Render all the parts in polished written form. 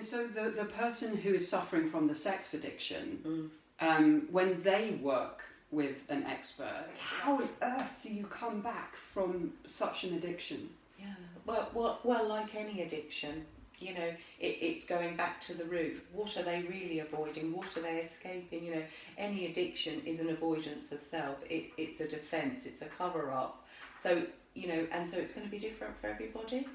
so the person who is suffering from the sex addiction, when they work with an expert, how on earth do you come back from such an addiction? Yeah, well, like any addiction, you know, it's going back to the root. What are they really avoiding? What are they escaping? You know, any addiction is an avoidance of self. It's a defence. It's a cover-up. So, you know, and so it's going to be different for everybody.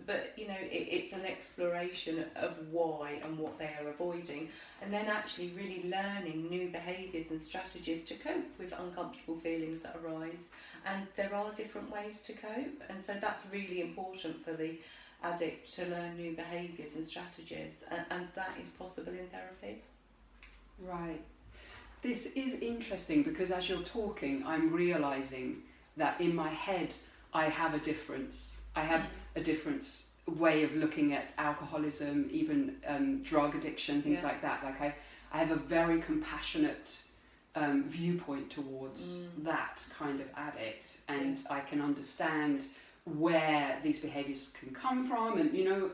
But, you know, it's an exploration of why and what they are avoiding, and then actually really learning new behaviours and strategies to cope with uncomfortable feelings that arise. And there are different ways to cope, and so that's really important for the addict to learn new behaviours and strategies, and that is possible in therapy. Right. This is interesting because as you're talking, I'm realising that in my head I have a difference. I have a different way of looking at alcoholism, even drug addiction, things like that. Like I have a very compassionate viewpoint towards that kind of addict, and I can understand where these behaviours can come from, and you know,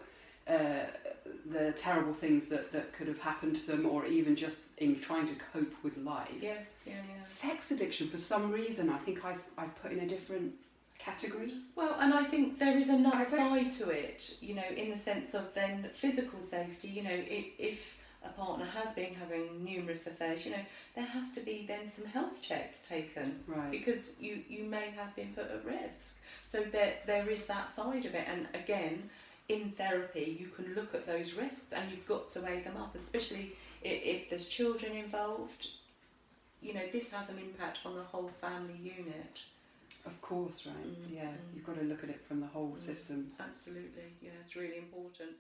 the terrible things that could have happened to them, or even just in trying to cope with life. Yes, yeah. Sex addiction, for some reason, I think I've put in a different category. Well, and I think there is another side to it, you know, in the sense of then physical safety. You know, if a partner has been having numerous affairs, you know, there has to be then some health checks taken, right? Because you may have been put at risk. So there is that side of it, and again, in therapy, you can look at those risks, and you've got to weigh them up, especially if there's children involved. You know, this has an impact on the whole family unit. Of course, right? You've got to look at it from the whole system. Absolutely, yeah, it's really important.